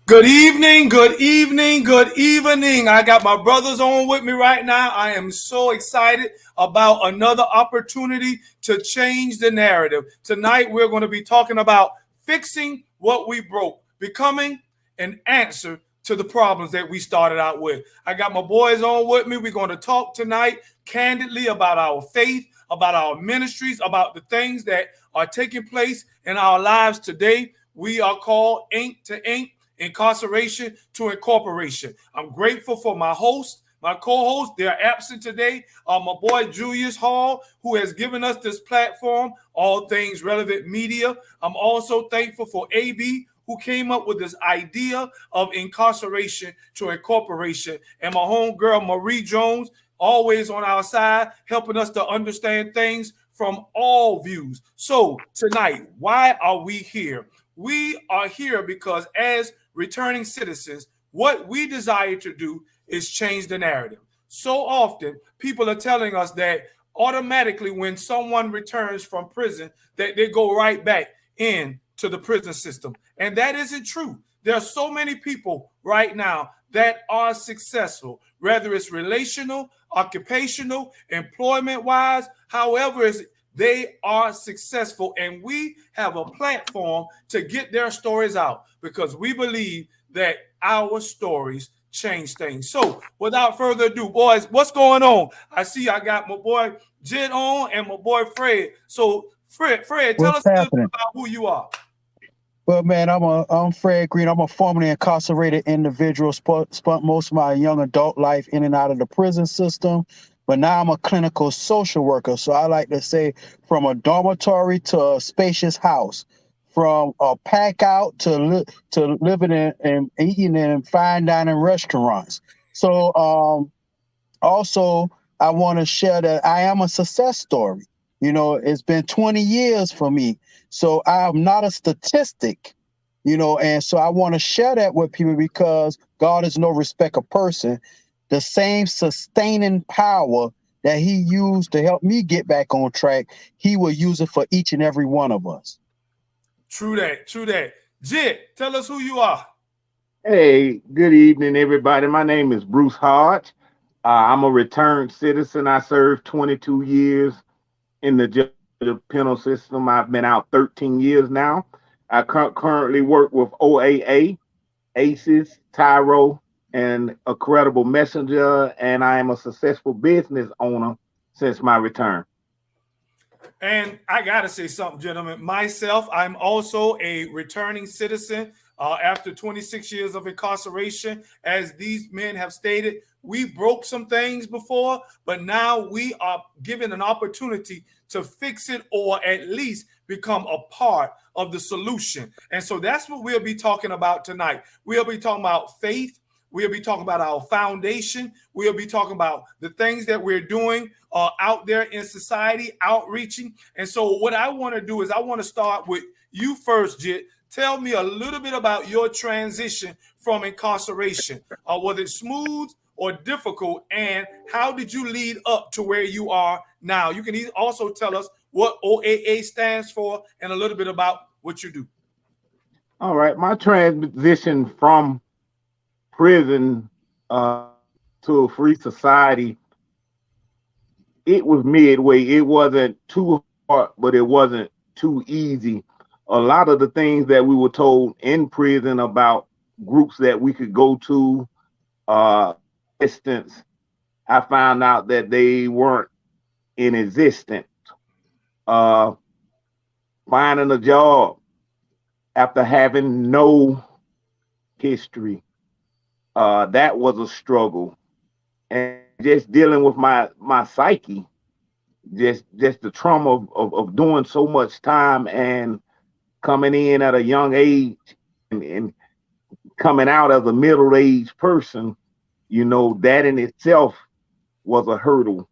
Good evening, good evening, good evening. I got my brothers on with me right now. I am so excited about another opportunity to change the narrative. Tonight, we're going to be talking about fixing what we broke, becoming an answer to the problems that we started out with. I got my boys on with me. We're going to talk tonight candidly about our faith, about our ministries, about the things that are taking place in our lives today. We are called Ink to Ink. Incarceration to Incorporation. I'm grateful for my host, my co-host. They're absent today. My boy Julius Hall, who has given us this platform, All Things Relevant Media. I'm also thankful for AB, who came up with this idea of incarceration to incorporation, and my homegirl Marie Jones, always on our side, helping us to understand things from all views. So tonight, why are we here? We are here because as returning citizens, what we desire to do is change the narrative. So often, people are telling us that automatically when someone returns from prison, that they go right back into the prison system. And that isn't true. There are so many people right now that are successful, whether it's relational, occupational, employment-wise, however they are successful, and we have a platform to get their stories out because we believe that our stories change things. So without further ado, boys, what's going on? I see I got my boy Jid on and my boy Fred. So Fred, tell us a little bit about who you are. Well, man, I'm Fred Green. I'm a formerly incarcerated individual, spent most of my young adult life in and out of the prison system. But now I'm a clinical social worker. So I like to say from a dormitory to a spacious house, from a pack out to living in and eating in fine dining restaurants. So also, I want to share that I am a success story. You know, it's been 20 years for me. So I'm not a statistic, and so I want to share that with people because God is no respect of person. The same sustaining power that he used to help me get back on track, he will use it for each and every one of us. True that. Jid, tell us who you are. Hey, good evening, everybody. My name is Bruce Hodge. I'm a returned citizen. I served 22 years in the penal system. I've been out 13 years now. I currently work with OAA, ACES, Tyro, and a credible messenger, and I am a successful business owner since my return. And I got to say something, gentlemen. Myself, I'm also a returning citizen. After 26 years of incarceration, as these men have stated, we broke some things before, but now we are given an opportunity to fix it or at least become a part of the solution. And so that's what we'll be talking about tonight. We'll be talking about faith. We'll be talking about our foundation. We'll be talking about the things that we're doing out there in society, outreaching. And so what I want to do is I want to start with you first, Jit. Tell me a little bit about your transition from incarceration. Was it smooth or difficult? And how did you lead up to where you are now? You can also tell us what OAA stands for and a little bit about what you do. All right. My transition from prison to a free society, it was midway. It wasn't too hard, but it wasn't too easy. A lot of the things that we were told in prison about groups that we could go to, instance, I found out that they weren't in existence. Uh, Finding a job after having no history, that was a struggle. And just dealing with my psyche, just the trauma of doing so much time and coming in at a young age and coming out as a middle-aged person, that in itself was a hurdle.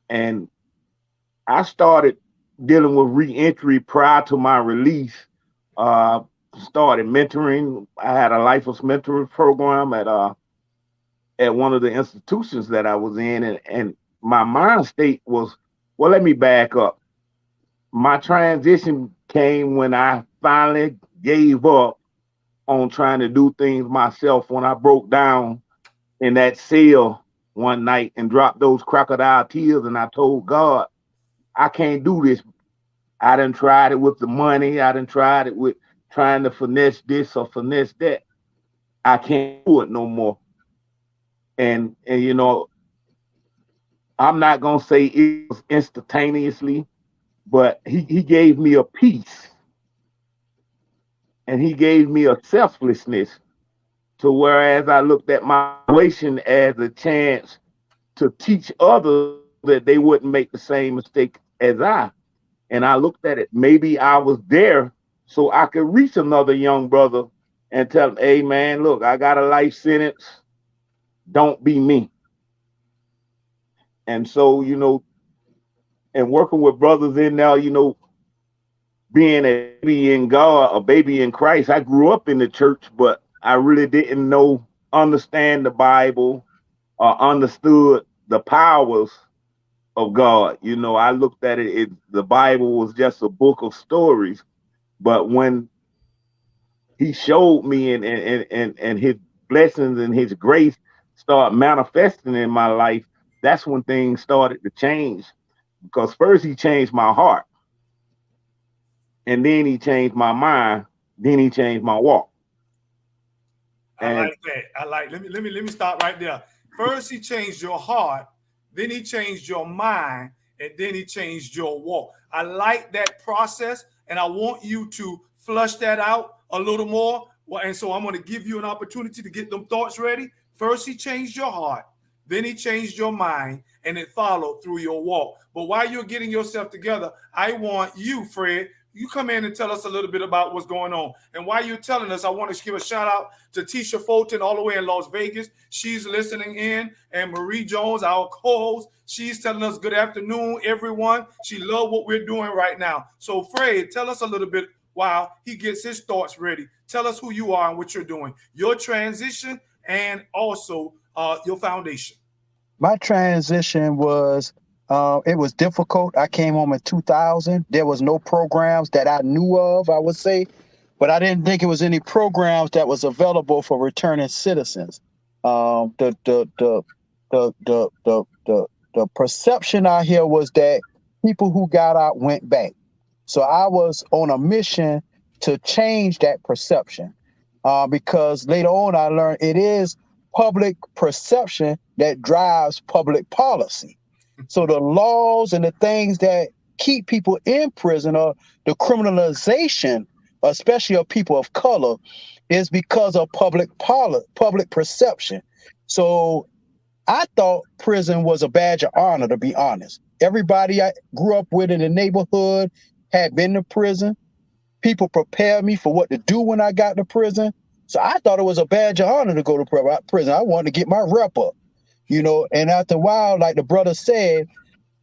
And I started dealing with reentry prior to my release. Started mentoring. I had a lifeless mentoring program at one of the institutions that I was in, and my mind state was, well, let me back up. My transition came when I finally gave up on trying to do things myself, when I broke down in that cell one night and dropped those crocodile tears, and I told God, I can't do this. I done tried it with the money. I done tried it with trying to finesse this or finesse that. I can't do it no more. And I'm not gonna say it was instantaneously, but he gave me a peace, and he gave me a selflessness to whereas I looked at my situation as a chance to teach others that they wouldn't make the same mistake as I. And I looked at it, maybe I was there so I could reach another young brother and tell him, hey man, look, I got a life sentence. Don't be me. And so, and working with brothers in now, being a baby in God, a baby in Christ, I grew up in the church, but I really didn't understand the Bible or understood the powers of God. I looked at it, the Bible was just a book of stories. But when he showed me and his blessings and his grace start manifesting in my life, that's when things started to change. Because first he changed my heart, and then he changed my mind, then he changed my walk. I like that. Let me start right there. First, he changed your heart, then he changed your mind, and then he changed your walk. I like that process, and I want you to flush that out a little more. Well, and so I'm going to give you an opportunity to get them thoughts ready. First, he changed your heart, then he changed your mind, and it followed through your walk. But while you're getting yourself together, I want you, Fred, you come in and tell us a little bit about what's going on. And while you're telling us, I want to give a shout out to Tisha Fulton all the way in Las Vegas. She's listening in. And Marie Jones, our co-host, she's telling us good afternoon, everyone. She loves what we're doing right now. So Fred, tell us a little bit while he gets his thoughts ready. Tell us who you are and what you're doing, your transition, and also your foundation. My transition was it was difficult. I came home in 2000. There was no programs that I knew of, I would say, but I didn't think it was any programs that was available for returning citizens. The perception out here was that people who got out went back. So I was on a mission to change that perception because later on I learned it is public perception that drives public policy. So the laws and the things that keep people in prison or the criminalization, especially of people of color, is because of public perception. So I thought prison was a badge of honor, to be honest. Everybody I grew up with in the neighborhood had been to prison. People prepared me for what to do when I got to prison. So I thought it was a badge of honor to go to prison. I wanted to get my rep up, and after a while, like the brother said,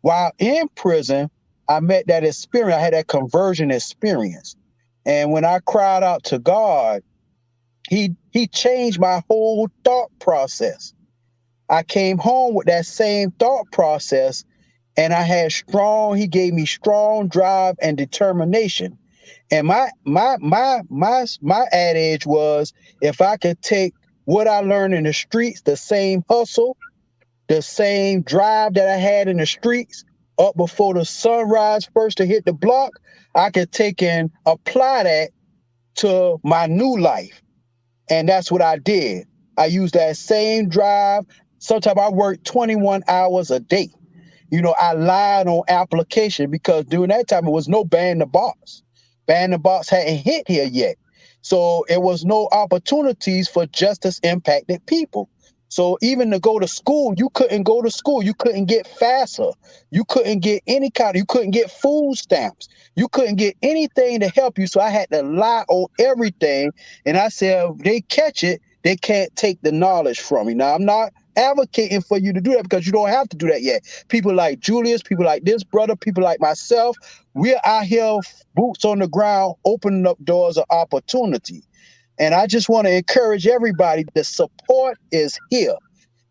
while in prison, I met that experience. I had that conversion experience. And when I cried out to God, he changed my whole thought process. I came home with that same thought process, and he gave me strong drive and determination. And my adage was, if I could take what I learned in the streets, the same hustle, the same drive that I had in the streets up before the sunrise first to hit the block, I could take and apply that to my new life. And that's what I did. I used that same drive. Sometimes I worked 21 hours a day. I lied on application because during that time it was no ban the box. Ban the box hadn't hit here yet. So it was no opportunities for justice impacted people. So even to go to school, you couldn't go to school. You couldn't get FAFSA. You couldn't get you couldn't get food stamps. You couldn't get anything to help you. So I had to lie on everything. And I said, if they catch it, they can't take the knowledge from me. Now, I'm not advocating for you to do that because you don't have to do that yet. People like Julius, people like this brother, people like myself, we're out here, boots on the ground, opening up doors of opportunity. And I just want to encourage everybody, the support is here.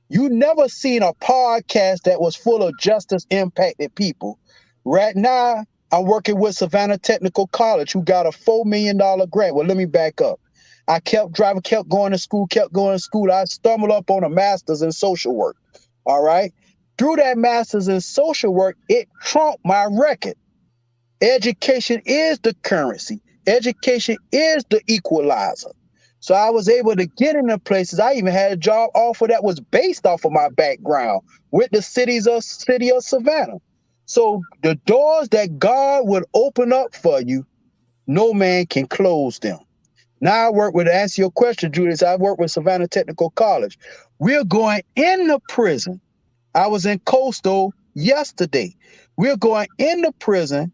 You never seen a podcast that was full of justice impacted people. Right now, I'm working with Savannah Technical College, who got a $4 million grant. Well, let me back up. I kept driving, kept going to school. I stumbled up on a master's in social work. All right. Through that master's in social work, it trumped my record. Education is the currency. Education is the equalizer. So I was able to get into places. I even had a job offer that was based off of my background with the city of Savannah. So the doors that God would open up for you, no man can close them. Now to answer your question, Julius, I work with Savannah Technical College. We're going into prison. I was in Coastal yesterday. We're going into prison,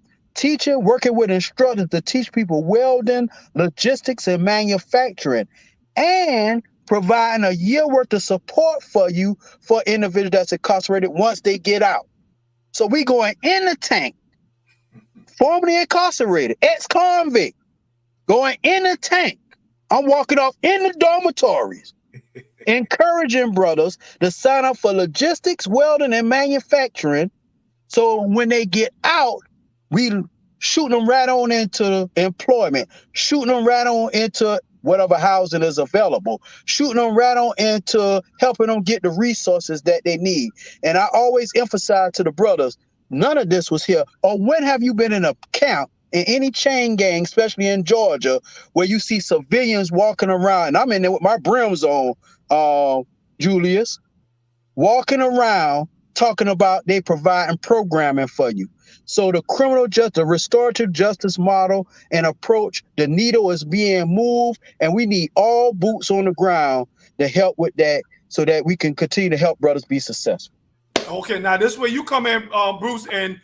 working with instructors to teach people welding, logistics, and manufacturing, and providing a year worth of support for you for individuals that's incarcerated once they get out. So we going in the tank, formerly incarcerated, ex-convict, going in the tank. I'm walking off in the dormitories, encouraging brothers to sign up for logistics, welding, and manufacturing. So when they get out, we shooting them right on into employment, shooting them right on into whatever housing is available, shooting them right on into helping them get the resources that they need. And I always emphasize to the brothers, none of this was here. Or when have you been in a camp in any chain gang, especially in Georgia, where you see civilians walking around? And I'm in there with my brims on, Julius, walking around talking about they providing programming for you. So the restorative justice model and approach, the needle is being moved, and we need all boots on the ground to help with that so that we can continue to help brothers be successful. Okay, now this way you come in, Bruce, and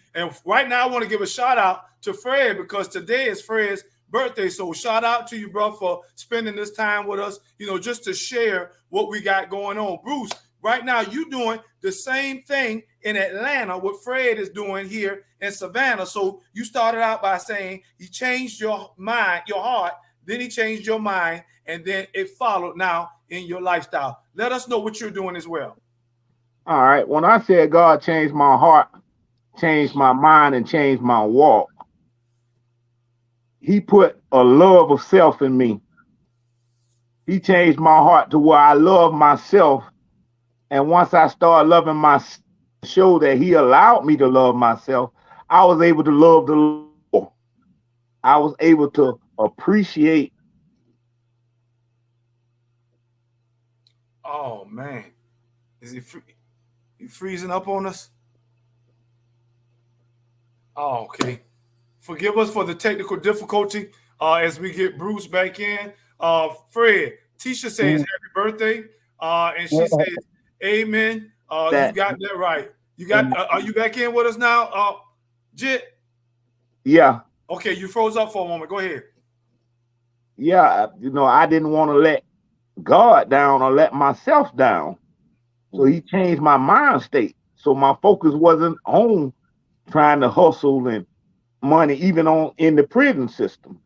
right now I want to give a shout out to Fred because today is Fred's birthday. So shout out to you, bro, for spending this time with us, just to share what we got going on. Bruce, right now you doing the same thing in Atlanta, what Fred is doing here in Savannah. So you started out by saying he changed your mind, your heart, then he changed your mind, and then it followed now in your lifestyle. Let us know what you're doing as well. All right. When I said God changed my heart, changed my mind, and changed my walk, he put a love of self in me. He changed my heart to where I love myself. And once I started loving myself, show that he allowed me to love myself, I was able to love the Lord. I was able to appreciate. Oh, man. Is he freezing up on us? Oh, okay. Forgive us for the technical difficulty as we get Bruce back in. Fred, Tisha says Mhm. happy birthday, and she Uh, says amen. You That got that right. You got. and Are you back in with us now, Jit? yeah, Okay, you froze up for a moment. Go ahead. yeah, I didn't want to let God down or let myself down. So he changed my mind state. So my focus wasn't on trying to hustle and money, even on in the prison system.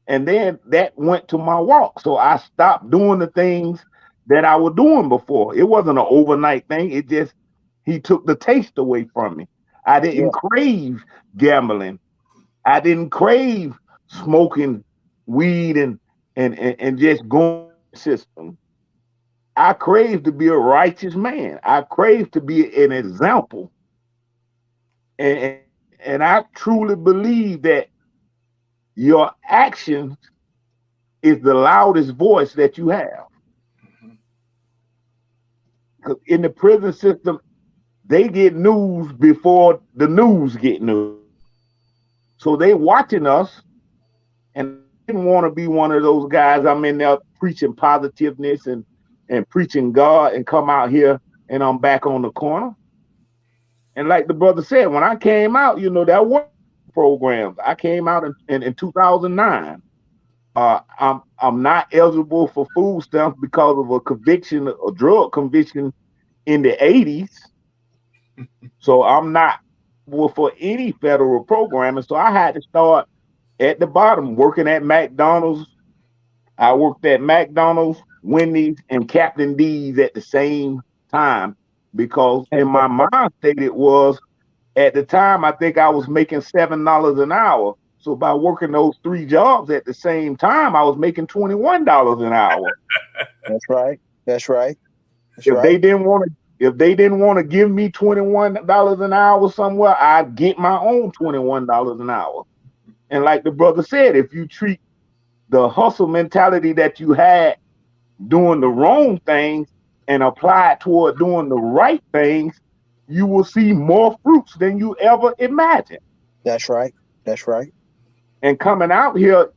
And then that went to my walk. So I stopped doing the things that I was doing before. It wasn't an overnight thing. It just he took the taste away from me. I yeah, didn't crave gambling. I didn't crave smoking weed and just going through the system. I crave to be a righteous man. I crave to be an example. And I truly believe that your actions is the loudest voice that you have. Because in the prison system, they get news before the news get news. So they watching us, and I didn't want to be one of those guys. I'm in there preaching positiveness and preaching God, and come out here and I'm back on the corner. And like the brother said, when I came out, there were programs. I came out in 2009. I'm not eligible for food stamps because of a conviction, a drug conviction in the 80s. So I'm not eligible for any federal programming. So I had to start at the bottom, working at McDonald's. I worked at McDonald's, Wendy's, and Captain D's at the same time because in my mind state it was at the time I think I was making $7 an hour. So by working those three jobs at the same time, I was making $21 an hour. that's right. That's right. That's If right. they didn't want to, if they didn't want to give me $21 an hour somewhere, I'd get my own $21 an hour. And like the brother said, if you treat the hustle mentality that you had doing the wrong things and apply it toward doing the right things, you will see more fruits than you ever imagined. That's right. That's right. And coming out here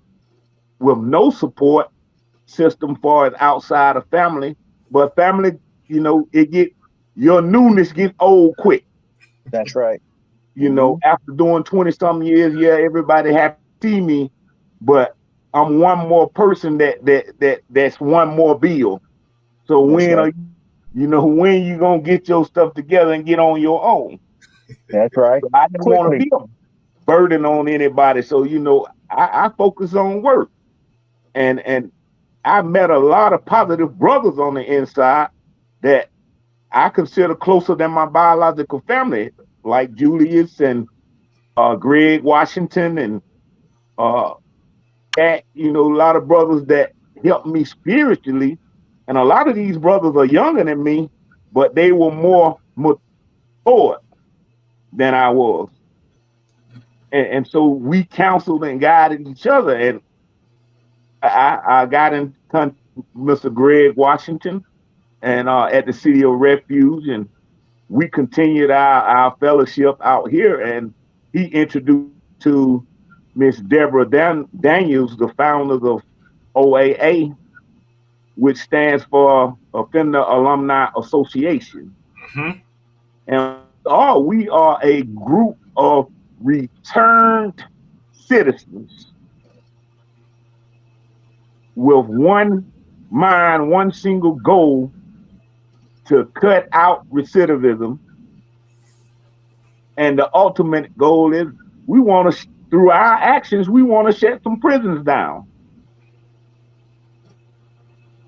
with no support system for it outside of family, but family, it get your newness get old quick. That's right. Hmm. After doing 20 some years, yeah, everybody happy to see me, but I'm one more person that's one more bill. So That's when right. are when you gonna get your stuff together and get on your own? That's right. So I didn't want to Quickly. be a burden on anybody. So I focus on work, and I met a lot of positive brothers on the inside that I consider closer than my biological family, like Julius and Greg Washington and uh, a lot of brothers that helped me spiritually. And a lot of these brothers are younger than me, but they were more mature than I was. And so we counseled and guided each other. And I got in contact with Mr. Greg Washington and at the City of Refuge. And we continued our fellowship out here. And he introduced me to Miss Deborah Daniels, the founders of OAA, which stands for Offender Alumni Association. Hmm. And we are a group of returned citizens with one mind, one single goal to cut out recidivism. And the ultimate goal is we want to, through our actions, we want to shut some prisons down.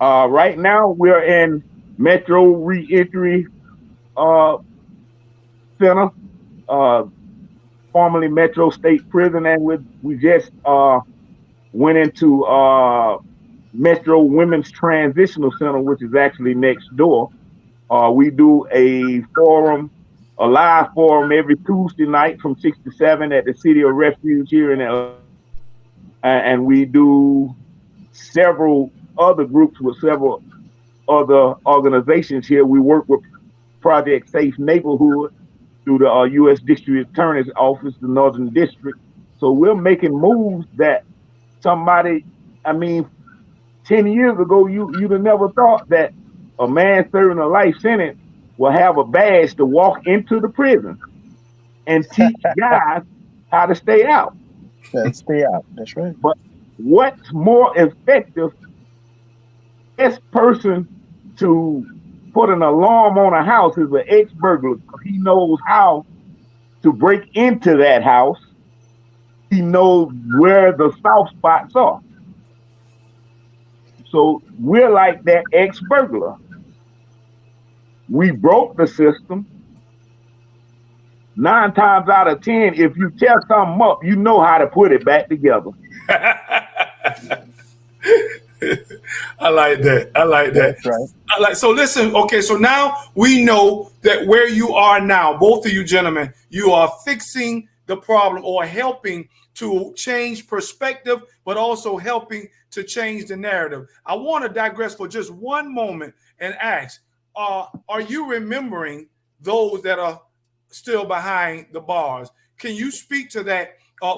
Right now, we're in Metro Reentry uh, Center, uh, formerly Metro State Prison, and we just went into Metro Women's Transitional Center, which is actually next door. We do a live forum every Tuesday night from 6 to 7 at the City of Refuge here in Atlanta. And we do several other groups with several other organizations here. We work with Project Safe Neighborhood through the U.S. District Attorney's Office, the Northern District. So we're making moves that somebody, I mean, 10 years ago, you'd have never thought that a man serving a life sentence will have a badge to walk into the prison and teach guys how to stay out. Let's stay out. That's right. But what's more effective, best person to put an alarm on a house is an ex-burglar. He knows how to break into that house. He knows where the soft spots are. So we're like that ex-burglar. We broke the system. 9 times out of 10, if you tear something up, you know how to put it back together. I like that. I like that. That's right. So listen, okay, so now we know that where you are now, both of you gentlemen, you are fixing the problem or helping to change perspective, but also helping to change the narrative. I want to digress for just one moment and ask, are you remembering those that are still behind the bars? Can you speak to that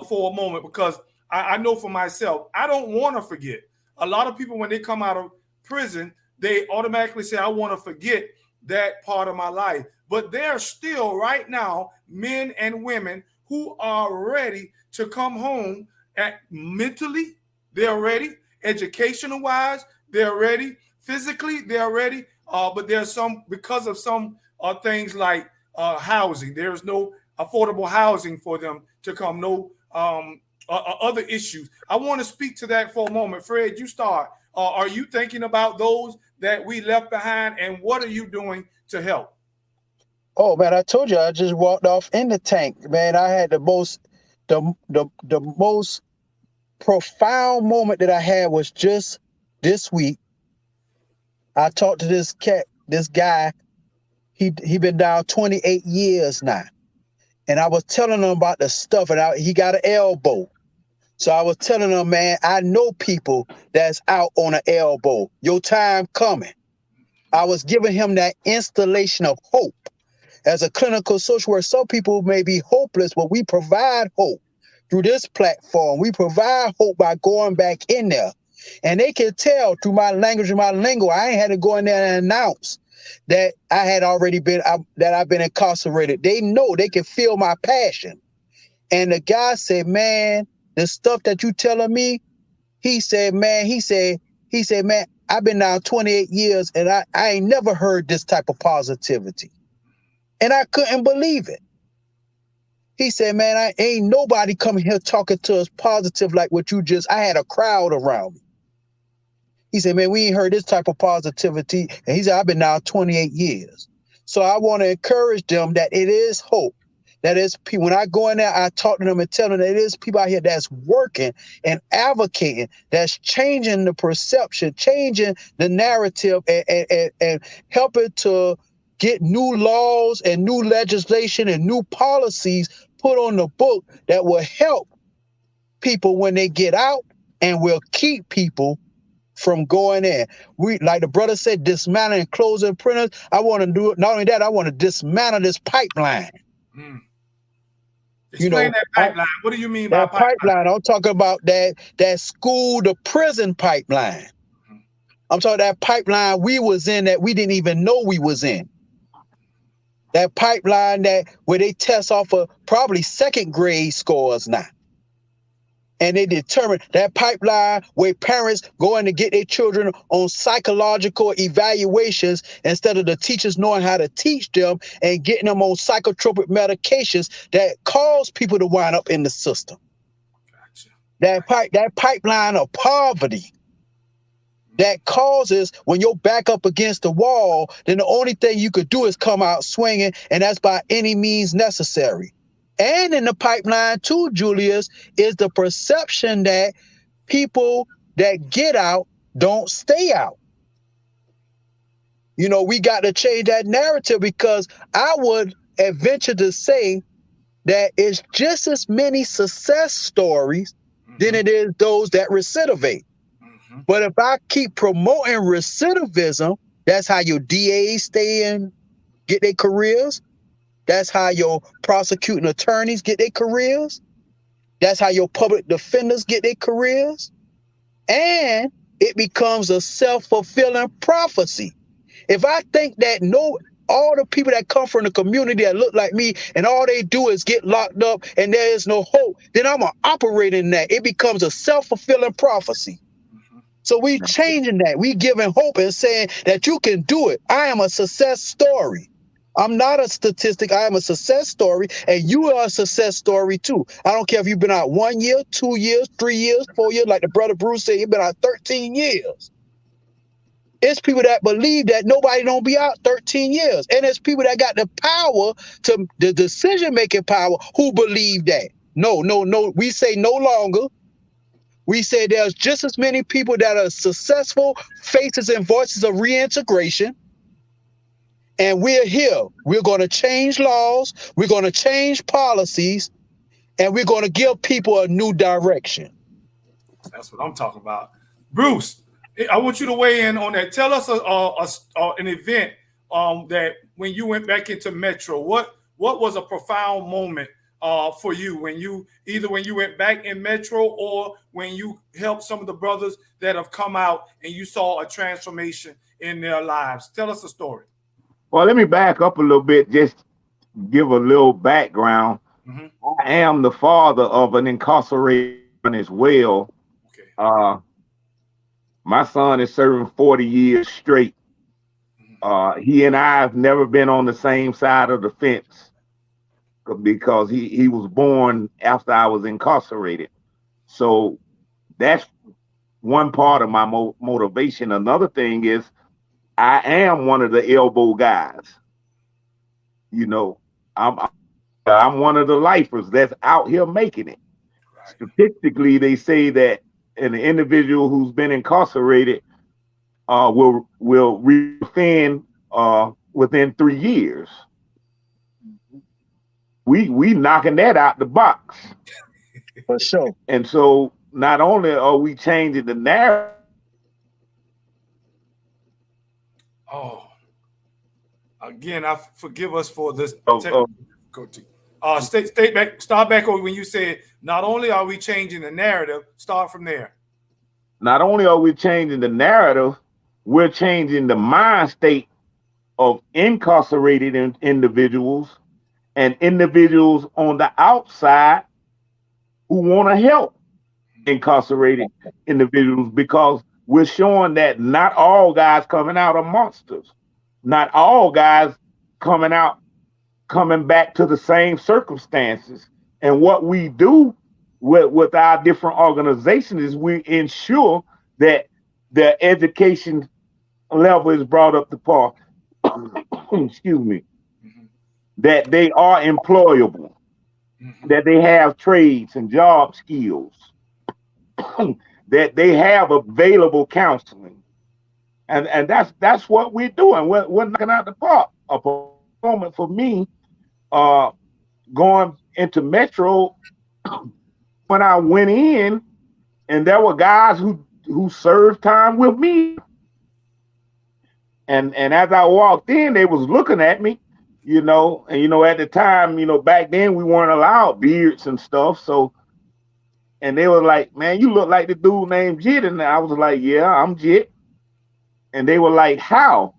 for a moment? Because I know for myself, I don't want to forget. A lot of people, when they come out of prison, they automatically say, I want to forget that part of my life. But there are still right now men and women who are ready to come home mentally, they're ready, educational wise, they're ready, physically, they're ready. But there's some, because of some things like housing, there's no affordable housing for them to come, no other issues. I want to speak to that for a moment. Fred, you start. Are you thinking about those that we left behind, and what are you doing to help? Oh man, I told you I just walked off in the tank. Man, I had the most profound moment that I had was just this week. I talked to this guy. He been down 28 years now. And I was telling him about the stuff, and he got an elbow. So I was telling him, man, I know people that's out on an elbow. Your time coming. I was giving him that installation of hope. As a clinical social worker, some people may be hopeless, but we provide hope through this platform. We provide hope by going back in there. And they can tell through my language and my lingo, I ain't had to go in there and announce that I had already been, that I've been incarcerated. They know, they can feel my passion. And the guy said, man, the stuff that you telling me, he said, man, I've been down 28 years and I ain't never heard this type of positivity. And I couldn't believe it. He said, man, I ain't nobody coming here talking to us positive like what you just, I had a crowd around me. He said, man, we ain't heard this type of positivity. And he said, I've been down 28 years. So I want to encourage them that it is hope. That is people. When I go in there, I talk to them and tell them that it is people out here that's working and advocating, that's changing the perception, changing the narrative, and helping to get new laws and new legislation and new policies put on the book that will help people when they get out and will keep people from going in. We, like the brother said, dismantling and closing printers. I want to do it. Not only that, I want to dismantle this pipeline. Explain that pipeline. What do you mean by pipeline? I'm talking about that school to prison pipeline. I'm talking that pipeline we was in that we didn't even know we was in. That pipeline where they test off of probably second grade scores now. And they determine that pipeline where parents go in to get their children on psychological evaluations instead of the teachers knowing how to teach them and getting them on psychotropic medications that cause people to wind up in the system. Gotcha. That pipeline of poverty that causes when you're back up against the wall, then the only thing you could do is come out swinging, and that's by any means necessary. And in the pipeline too, Julius, is the perception that people that get out don't stay out. You know, we got to change that narrative, because I would venture to say that it's just as many success stories than it is those that recidivate. But if I keep promoting recidivism, that's how your DAs stay in, get their careers. That's how your prosecuting attorneys get their careers. That's how your public defenders get their careers. And it becomes a self-fulfilling prophecy. If I think that all the people that come from the community that look like me and all they do is get locked up and there is no hope, then I'm going to operate in that. It becomes a self-fulfilling prophecy. So we changing that. We giving hope and saying that you can do it. I am a success story. I'm not a statistic. I am a success story, and you are a success story too. I don't care if you've been out 1 year, 2 years, 3 years, 4 years, like the brother Bruce said, you've been out 13 years. It's people that believe that nobody don't be out 13 years. And it's people that got the power, to the decision-making power, who believe that. No. We say no longer. We say there's just as many people that are successful faces and voices of reintegration. And we're here. We're going to change laws. We're going to change policies. And we're going to give people a new direction. That's what I'm talking about. Bruce, I want you to weigh in on that. Tell us an event that when you went back into Metro, what was a profound moment for you when you went back in Metro or when you helped some of the brothers that have come out and you saw a transformation in their lives? Tell us a story. Well, let me back up a little bit, just give a little background. Mm-hmm. I am the father of an incarcerated as well. Okay. My son is serving 40 years straight. He and I have never been on the same side of the fence because he was born after I was incarcerated. So that's one part of my motivation. Another thing is I am one of the elbow guys. You know, I'm one of the lifers that's out here making it. Right. Statistically, they say that an individual who's been incarcerated will reoffend within 3 years. We knocking that out the box. For sure. And so not only are we changing the narrative. Oh, again, forgive us for this difficulty. Start back over when you said not only are we changing the narrative, start from there. Not only are we changing the narrative, we're changing the mind state of incarcerated individuals and individuals on the outside who want to help incarcerated individuals, because we're showing that not all guys coming out are monsters. Not all guys coming back to the same circumstances. And what we do with our different organizations is we ensure that their education level is brought up to par. Excuse me. Mm-hmm. That they are employable, mm-hmm. that they have trades and job skills, that they have available counseling. And that's what we're doing. We're knocking out the park. A moment for me, going into Metro, when I went in, and there were guys who served time with me. And as I walked in, they was looking at me, and at the time, back then we weren't allowed beards and stuff. So, and they were like, "Man, you look like the dude named Jit." And I was like, "Yeah, I'm Jit." And they were like, "How?"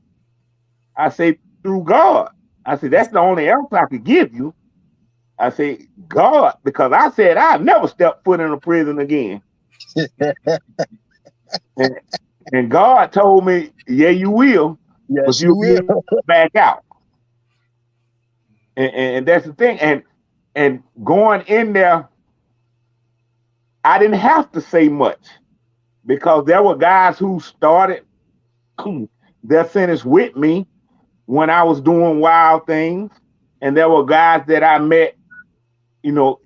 I say, "Through God." I said, "That's the only answer I could give you." I say, "God," because I said I'd never step foot in a prison again. and God told me, "Yeah, you will. Yes, but you will back out." And that's the thing. And going in there, I didn't have to say much because there were guys who started their sentence with me when I was doing wild things. And there were guys that I met,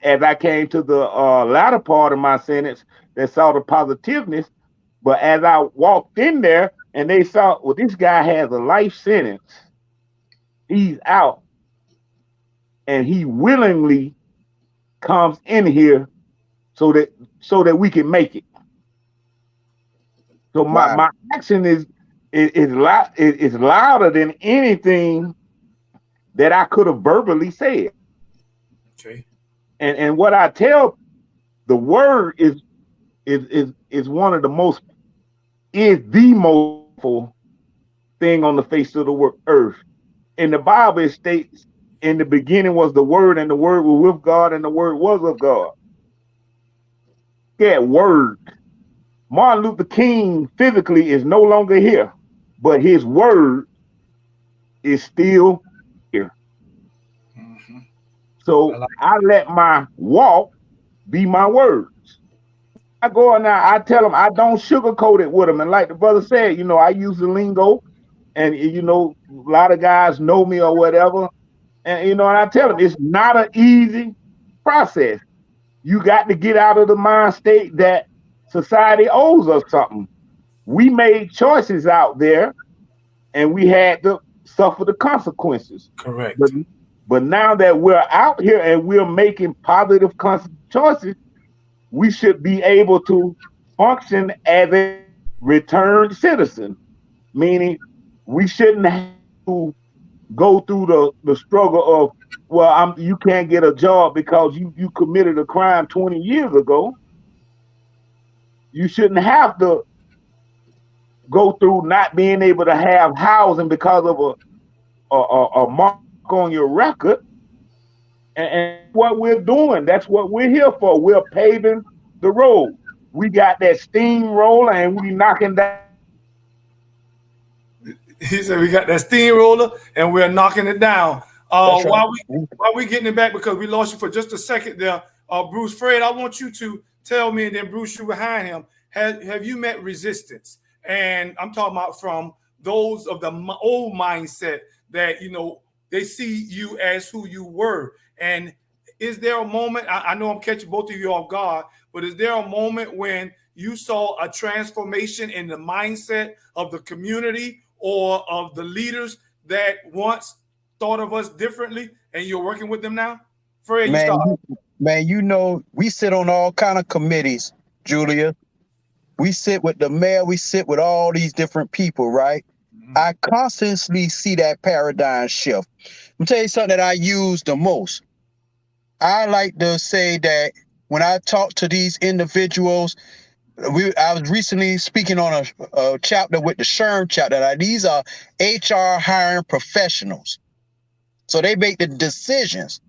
as I came to the latter part of my sentence that saw the positiveness. But as I walked in there and they saw, well, this guy has a life sentence. He's out. And he willingly comes in here so that we can make it. So my action is louder than anything that I could have verbally said. Okay. And what I tell, the word is one of the most is the most powerful thing on the face of the earth. In the Bible, it states, in the beginning was the Word, and the Word was with God, and the Word was of God. Yeah, Word. Martin Luther King physically is no longer here, but his word is still here. Mm-hmm. I So like I let my walk be my words. I go in there, I tell them, I don't sugarcoat it with them. And like the brother said, I use the lingo, and a lot of guys know me or whatever. And I tell them it's not an easy process. You got to get out of the mind state that society owes us something. We made choices out there, and we had to suffer the consequences. But correct. but now that we're out here and we're making positive choices, we should be able to function as a returned citizen, meaning we shouldn't have to go through the struggle of, well, you can't get a job because you committed a crime 20 years ago. You shouldn't have to go through not being able to have housing because of a mark on your record. And that's what we're doing. That's what we're here for. We're paving the road. We got that steamroller and we knocking down. He said we got that steamroller and we're knocking it down. That's right. While we getting it back because we lost you for just a second there. Bruce Fred, I want you to tell me, and then Bruce, you behind him. Have you met resistance? And I'm talking about from those of the old mindset that they see you as who you were. And is there a moment? I know I'm catching both of you off guard, but is there a moment when you saw a transformation in the mindset of the community or of the leaders that once thought of us differently, and you're working with them now? Fred, you Man, start. we sit on all kind of committees, Julia. We sit with the mayor, we sit with all these different people, right? Mm-hmm. I constantly see that paradigm shift. I'm tell you something that I use the most. I like to say that when I talk to these individuals, I was recently speaking on a chapter with the SHRM chapter. These are HR hiring professionals. So they make the decisions.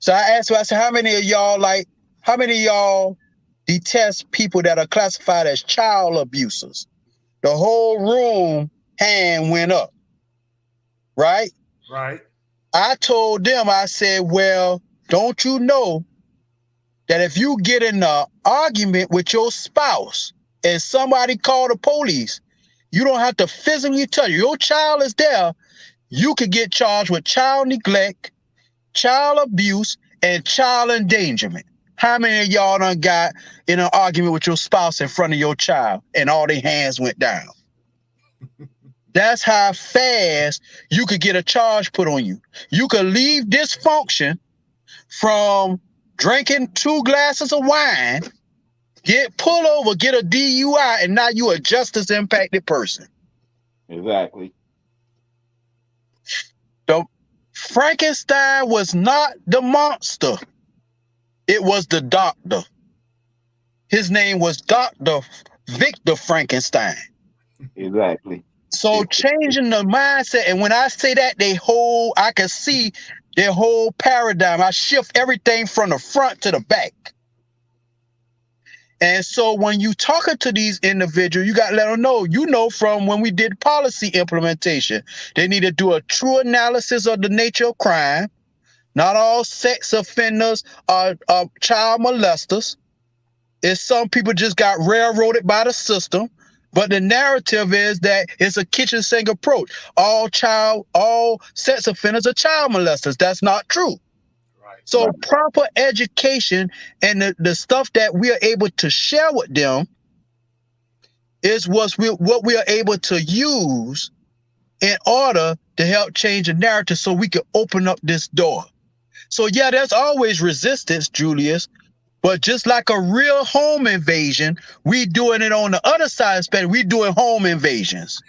So I asked I said, how many of y'all detest people that are classified as child abusers? The whole room hand went up, right? Right. I told them, I said, well, don't you know that if you get in an argument with your spouse and somebody call the police, you don't have to physically touch your child is there. You could get charged with child neglect, child abuse, and child endangerment. How many of y'all done got in an argument with your spouse in front of your child and all their hands went down? That's how fast you could get a charge put on you. You could leave dysfunction from drinking 2 glasses of wine, get pulled over, get a DUI, and now you a justice impacted person. Exactly. The Frankenstein was not the monster. It was the doctor. His name was Dr. Victor Frankenstein. Exactly. So changing the mindset, and when I say that, I can see their whole paradigm. I shift everything from the front to the back. And so when you talking to these individuals, you got to let them know, from when we did policy implementation, they need to do a true analysis of the nature of crime. Not all sex offenders are child molesters. It's some people just got railroaded by the system. But the narrative is that it's a kitchen sink approach. All sex offenders are child molesters. That's not true. Right. So Right. proper education and the stuff that we are able to share with them is what we are able to use in order to help change the narrative so we can open up this door. So yeah, there's always resistance, Julius. But just like a real home invasion, we doing it on the other side of spectrum. We doing home invasions.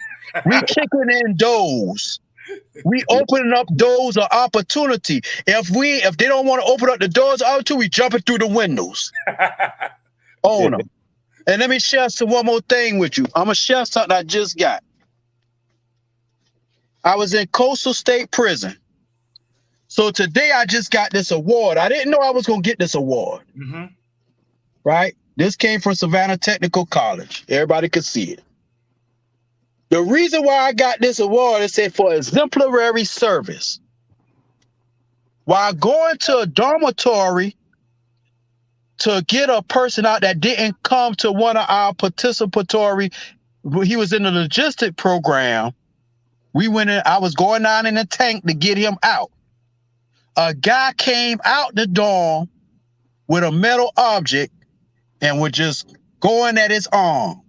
We kicking in doors. We opening up doors of opportunity. If they don't want to open up the doors of opportunity, we jumping through the windows on them. And let me share one more thing with you. I'm gonna share something I just got. I was in Coastal State Prison. So today I just got this award. I didn't know I was gonna get this award. Mm-hmm. Right? This came from Savannah Technical College. Everybody could see it. The reason why I got this award is said for exemplary service. While going to a dormitory to get a person out that didn't come to one of our participatory, he was in the logistic program. We went in, I was going down in the tank to get him out. A guy came out the dorm with a metal object and was just going at his arm,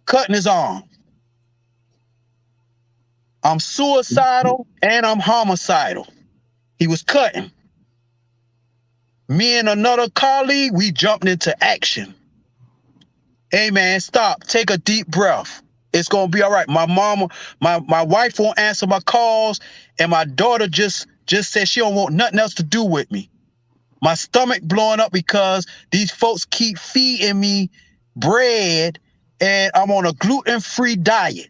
cutting his arm. I'm suicidal and I'm homicidal. He was cutting. Me and another colleague, we jumped into action. Hey man, stop. Take a deep breath. It's gonna be all right. My mama, my wife won't answer my calls, and my daughter just said she don't want nothing else to do with me. My stomach blowing up because these folks keep feeding me bread, and I'm on a gluten-free diet.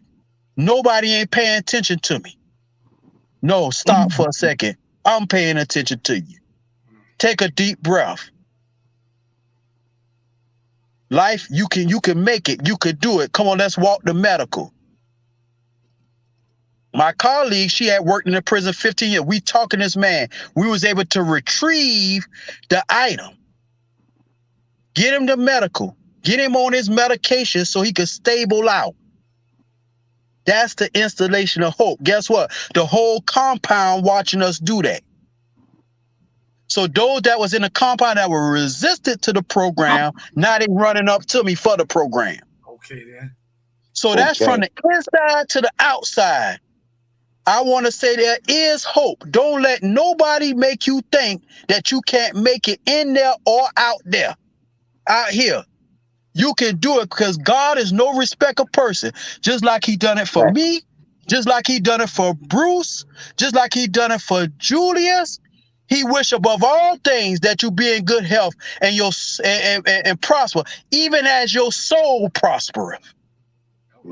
Nobody ain't paying attention to me. No, stop for a second. I'm paying attention to you. Take a deep breath. Life, you can make it. You could do it. Come on, let's walk the medical. My colleague, she had worked in the prison 15 years. We talking this man. We was able to retrieve the item. Get him to medical. Get him on his medication so he could stable out. That's the installation of hope. Guess what? The whole compound watching us do that. So those that was in the compound that were resistant to the program, now they running up to me for the program. Okay, then. So that's from the inside to the outside. I want to say there is hope. Don't let nobody make you think that you can't make it in there or out there. Out here. You can do it because God is no respect of person. Just like he done it for me, just like he done it for Bruce, just like he done it for Julius. He wish above all things that you be in good health and and prosper, even as your soul prospereth.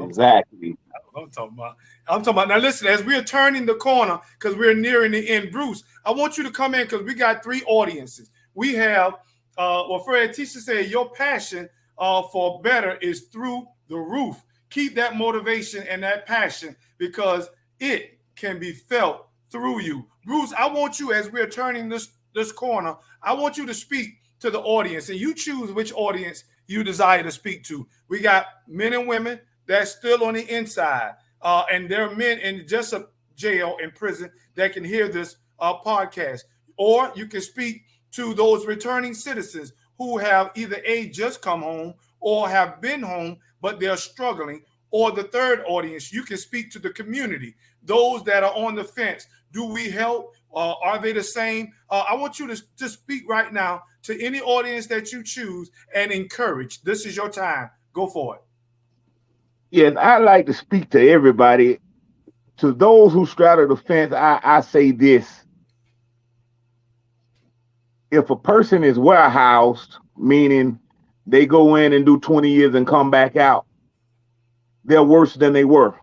Exactly. I'm talking about. Now listen, as we're turning the corner, because we're nearing the end, Bruce, I want you to come in because we got three audiences. We have, Fred Teacher said, your passion for better is through the roof. Keep that motivation and that passion because it can be felt through you. Bruce, I want you, as we're turning this corner, I want you to speak to the audience, and you choose which audience you desire to speak to. We got men and women that's still on the inside, and there are men in just a jail in prison that can hear this podcast. Or you can speak to those returning citizens who have either just come home or have been home, but they're struggling. Or the third audience, you can speak to the community, those that are on the fence. Do we help? Are they the same? I want you to speak right now to any audience that you choose and encourage. This is your time. Go for it. Yes, I like to speak to everybody. To those who straddle the fence, I say this. If a person is warehoused, meaning they go in and do 20 years and come back out, they're worse than they were.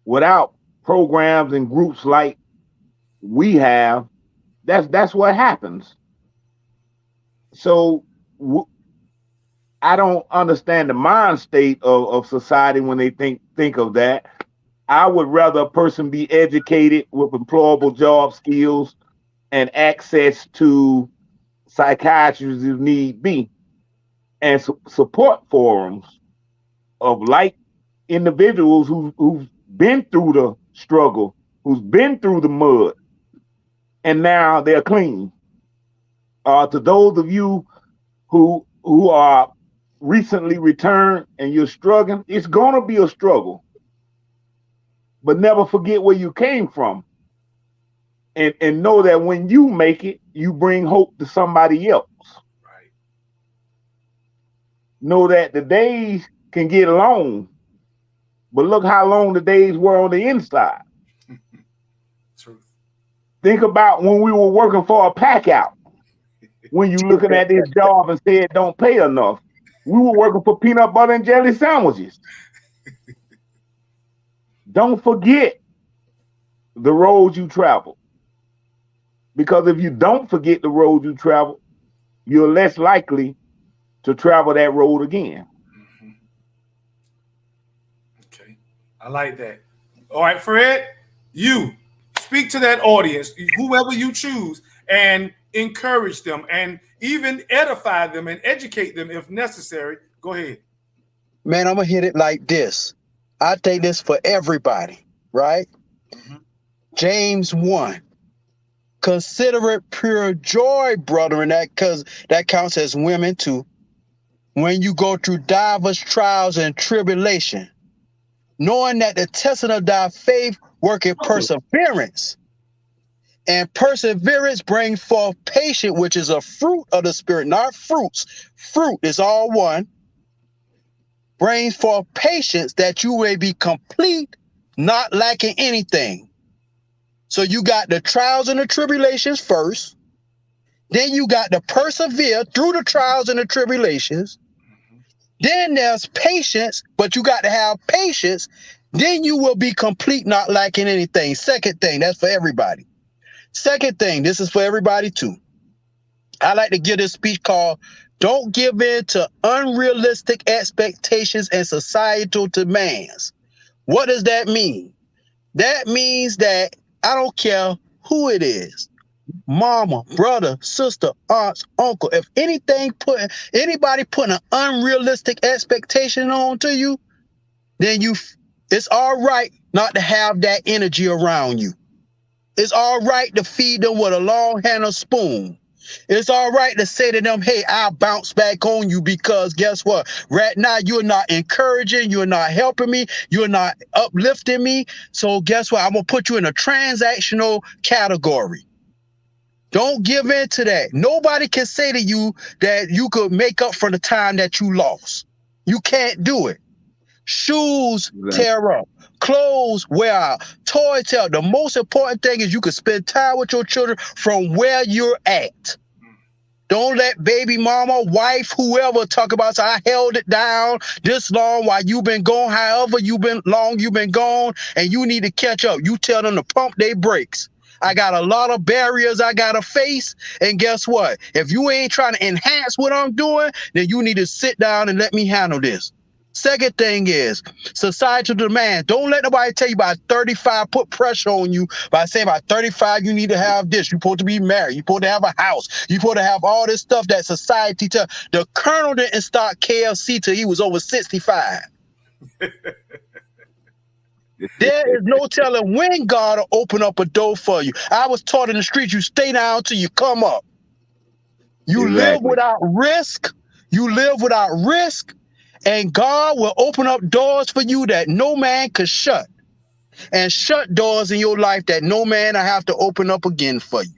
Without programs and groups like we have, that's what happens. So I don't understand the mind state of society when they think of that. I would rather a person be educated with employable job skills and access to psychiatrists if need be, and support forums of like individuals who've been through the struggle, who's been through the mud, and now they're clean. To those of you who are recently returned and you're struggling, it's gonna be a struggle. But never forget where you came from. And know that when you make it, you bring hope to somebody else. Right. Know that the days can get long, but look how long the days were on the inside. Truth. Think about when we were working for a pack out, when you looking at this job and said don't pay enough. We were working for peanut butter and jelly sandwiches. Don't forget the roads you travel. Because if you don't forget the road you travel, you're less likely to travel that road again. Mm-hmm. Okay. I like that. All right, Fred, you speak to that audience, whoever you choose, and encourage them and even edify them and educate them if necessary. Go ahead. Man, I'm gonna hit it like this. I take this for everybody, right? Mm-hmm. James 1. Consider it pure joy, brethren, that counts as women too. When you go through divers trials and tribulation, knowing that the testing of thy faith worketh perseverance, and perseverance brings forth patience, which is a fruit of the spirit, not fruits. Fruit is all one. Brings forth patience that you may be complete, not lacking anything. So you got the trials and the tribulations first. Then you got to persevere through the trials and the tribulations. Then there's patience, but you got to have patience. Then you will be complete, not lacking anything. Second thing, that's for everybody. Second thing, this is for everybody too. I like to give this speech called Don't Give In to Unrealistic Expectations and Societal Demands. What does that mean? That means that I don't care who it is. Mama, brother, sister, aunts, uncle. If anybody putting an unrealistic expectation on to you, then it's all right not to have that energy around you. It's all right to feed them with a long handled spoon. It's all right to say to them, hey, I'll bounce back on you because guess what? Right now, you're not encouraging, you're not helping me, you're not uplifting me. So guess what? I'm going to put you in a transactional category. Don't give in to that. Nobody can say to you that you could make up for the time that you lost. You can't do it. Shoes tear up. Clothes wear out. Toys tear up. The most important thing is you can spend time with your children from where you're at. Don't let baby mama, wife, whoever talk about, so I held it down this long while you've been gone, however you've been gone, and you need to catch up. You tell them to pump their brakes. I got a lot of barriers I got to face. And guess what? If you ain't trying to enhance what I'm doing, then you need to sit down and let me handle this. Second thing is societal demand. Don't let nobody tell you by 35, put pressure on you by saying by 35, you need to have this. You're supposed to be married. You're supposed to have a house. You're supposed to have all this stuff that society tells. The colonel didn't start KFC till he was over 65. There is no telling when God will open up a door for you. I was taught in the streets, you stay down till you come up. You live without risk. You live without risk. And God will open up doors for you that no man could shut. And shut doors in your life that no man will have to open up again for you.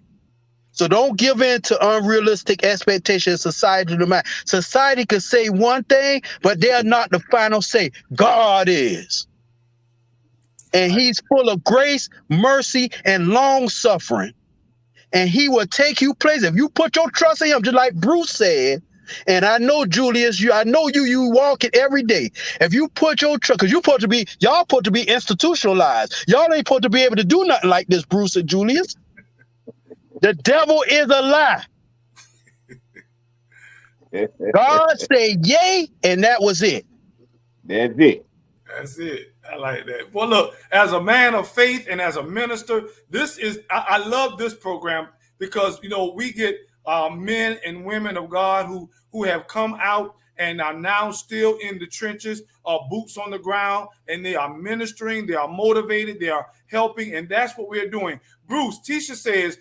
So don't give in to unrealistic expectations society demand. Society could say one thing, but they're not the final say. God is. And he's full of grace, mercy, and long suffering. And he will take you places. If you put your trust in him, just like Bruce said, and I know, Julius, I know you walk it every day. If you put your trust, because y'all supposed to be institutionalized. Y'all ain't supposed to be able to do nothing like this, Bruce and Julius. The devil is a lie. God said yay, and that was it. That's it. That's it. I like that. Well, look, as a man of faith and as a minister, I love this program because, we get men and women of God who have come out and are now still in the trenches, boots on the ground, and they are ministering, they are motivated, they are helping, and that's what we're doing. Bruce, Tisha says,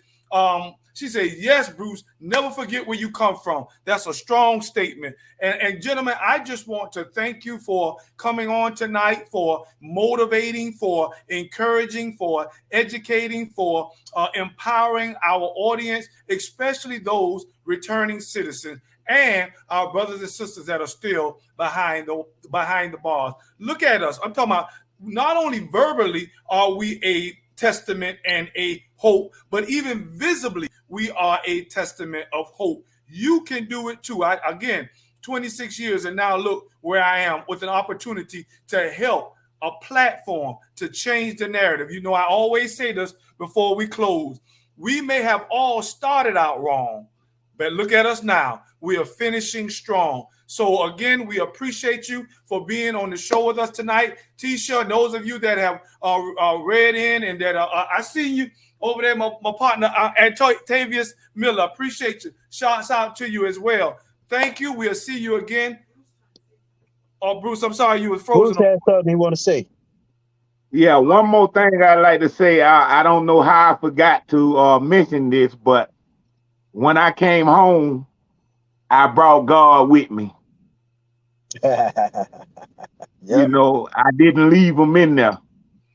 she said, yes, Bruce, never forget where you come from. That's a strong statement. And gentlemen, I just want to thank you for coming on tonight, for motivating, for encouraging, for educating, for empowering our audience, especially those returning citizens and our brothers and sisters that are still behind the bars. Look at us. I'm talking about not only verbally are we a testament and a hope, but even visibly we are a testament of hope. You can do it too. Again, 26 years, and now look where I am with an opportunity to help a platform to change the narrative. You know, I always say this before we close. We may have all started out wrong, but look at us now. We are finishing strong. So again, we appreciate you for being on the show with us tonight. Tisha, and those of you that have read in and that I see you over there, my partner, Antavius Miller. Appreciate you. Shouts out to you as well. Thank you. We'll see you again. Oh, Bruce, I'm sorry you was frozen. Bruce has something he want to say. Yeah, one more thing I'd like to say. I don't know how I forgot to mention this, but when I came home, I brought God with me. Yep. You know, I didn't leave him in there.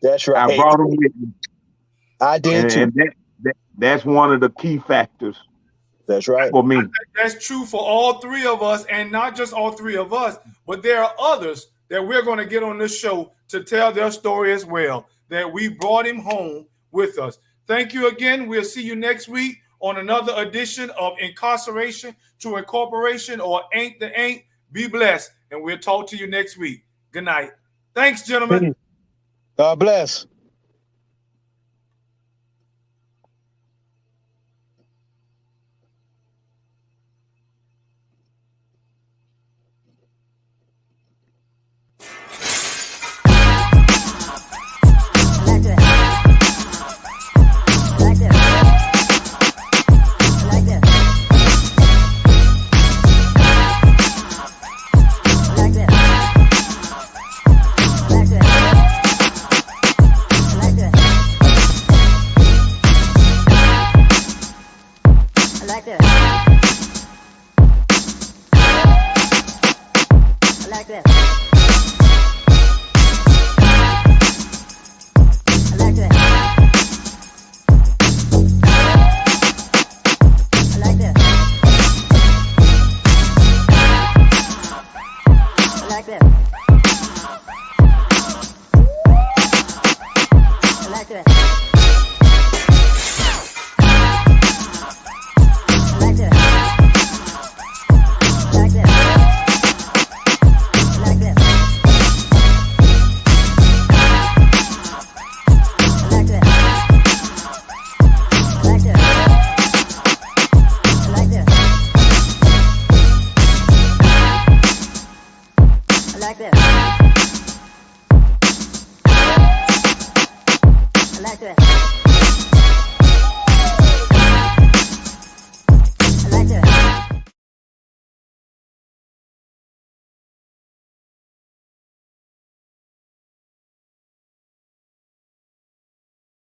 That's right. I brought him with me. I did too. And that's one of the key factors. That's right. For me. That's true for all three of us, and not just all three of us, but there are others that we're going to get on this show to tell their story as well, that we brought him home with us. Thank you again. We'll see you next week on another edition of Incarceration to Incorporation, or Ain't the Ain't. Be blessed, and we'll talk to you next week. Good night. Thanks, gentlemen. God bless. Like that.